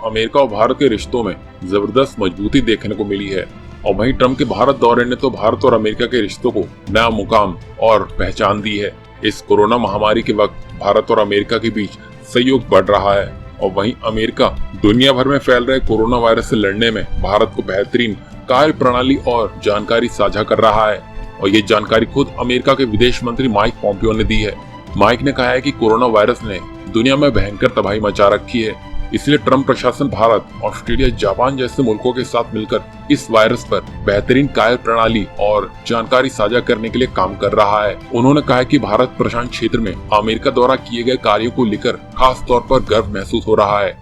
America और भारत के रिश्तों में जबरदस्त मजबूती देखने को मिली है। और वहीं ट्रम्प के भारत दौरे ने तो भारत और अमेरिका के रिश्तों को नया मुकाम और पहचान दी है। इस कोरोना महामारी के वक्त भारत और अमेरिका के बीच सहयोग बढ़ रहा है और वहीं अमेरिका दुनिया भर में फैल रहे कोरोना वायरस से लड़ने में भारत को बेहतरीन कार्य प्रणाली और जानकारी साझा कर रहा है। और ये जानकारी खुद अमेरिका के विदेश मंत्री माइक पोम्पियो ने दी है। माइक ने कहा है कि कोरोना वायरस ने दुनिया में भयंकर तबाही मचा रखी है, इसलिए ट्रम्प प्रशासन भारत, ऑस्ट्रेलिया, जापान जैसे मुल्कों के साथ मिलकर इस वायरस पर बेहतरीन कार्य प्रणाली और जानकारी साझा करने के लिए काम कर रहा है। उन्होंने कहा कि भारत प्रशांत क्षेत्र में अमेरिका द्वारा किए गए कार्यों को लेकर खास तौर पर गर्व महसूस हो रहा है।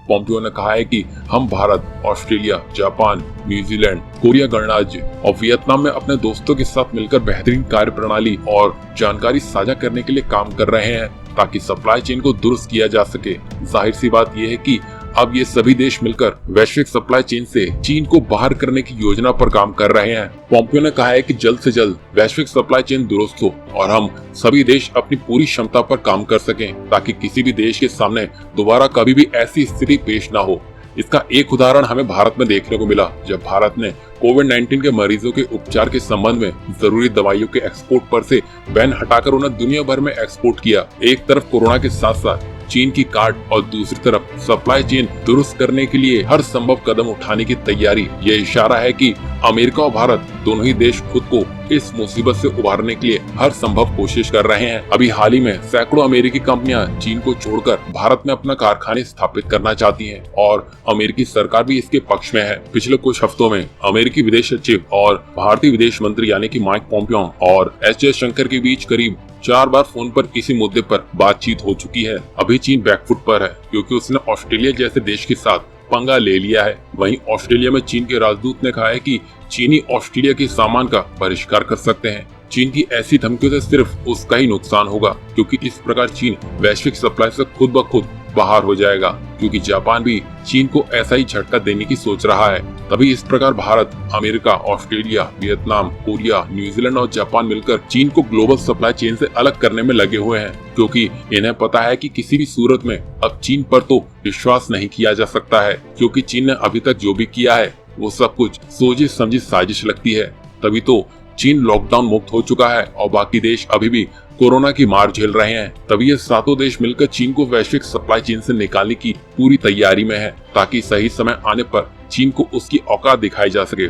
पोम्पियो ने कहा है कि हम Bharat, Australia, Japan, New Zealand, Korea गणराज्य और वियतनाम में अपने दोस्तों के साथ मिलकर बेहतरीन कार्य प्रणाली और जानकारी साझा करने के लिए काम कर रहे हैं ताकि सप्लाई चेन को दुरुस्त किया जा सके। जाहिर सी बात यह है कि अब ये सभी देश मिलकर वैश्विक सप्लाई चेन से चीन को बाहर करने की योजना पर काम कर रहे हैं। पोम्पियो ने कहा है कि जल्द से जल्द वैश्विक सप्लाई चेन दुरुस्त हो और हम सभी देश अपनी पूरी क्षमता पर काम कर सकें ताकि किसी भी देश के सामने दोबारा कभी भी ऐसी स्थिति पेश न हो। इसका एक उदाहरण हमें भारत में देखने को मिला जब भारत ने कोविड-19 के मरीजों के उपचार के संबंध में जरूरी दवाइयों के एक्सपोर्ट पर से बैन हटाकर उन्हें दुनिया भर में एक्सपोर्ट किया। एक तरफ कोरोना के साथ साथ चीन की काट और दूसरी तरफ सप्लाई चेन दुरुस्त करने के लिए हर संभव कदम उठाने की तैयारी। ये इशारा है कि अमेरिका और भारत दोनों ही देश खुद को इस मुसीबत से उबारने के लिए हर संभव कोशिश कर रहे हैं। अभी हाल ही में सैकड़ों अमेरिकी कंपनियां चीन को छोड़कर भारत में अपना कारखाने स्थापित करना चाहती हैं और अमेरिकी सरकार भी इसके पक्ष में है। पिछले कुछ हफ्तों में अमेरिकी विदेश सचिव और भारतीय विदेश मंत्री यानी कि माइक पोम्पियो और एस जयशंकर के बीच करीब 4 बार फोन पर इसी मुद्दे पर बातचीत हो चुकी है। अभी चीन बैकफुट पर है क्योंकि उसने ऑस्ट्रेलिया जैसे देश के साथ पंगा ले लिया है। वहीं ऑस्ट्रेलिया में चीन के राजदूत ने कहा है कि चीनी ऑस्ट्रेलिया के सामान का बहिष्कार कर सकते हैं। चीन की ऐसी धमकियों से सिर्फ उसका ही नुकसान होगा क्योंकि इस प्रकार चीन वैश्विक सप्लाई से खुद ब खुद बाहर हो जाएगा क्योंकि जापान भी चीन को ऐसा ही झटका देने की सोच रहा है। तभी इस प्रकार Bharat, America, Australia, Vietnam, Korea, New Zealand और जापान मिलकर चीन को ग्लोबल सप्लाई चेन से अलग करने में लगे हुए हैं क्योंकि इन्हें पता है कि किसी भी सूरत में अब चीन पर तो विश्वास नहीं किया जा सकता है क्योंकि चीन ने अभी तक जो भी किया है वो सब कुछ सोची समझी साजिश लगती है। तभी तो चीन लॉकडाउन मुक्त हो चुका है और बाकी देश अभी भी कोरोना की मार झेल रहे हैं। तभी ये सातों देश मिलकर चीन को वैश्विक सप्लाई चेन से निकालने की पूरी तैयारी में है ताकि सही समय आने पर चीन को उसकी औकात दिखाई जा सके।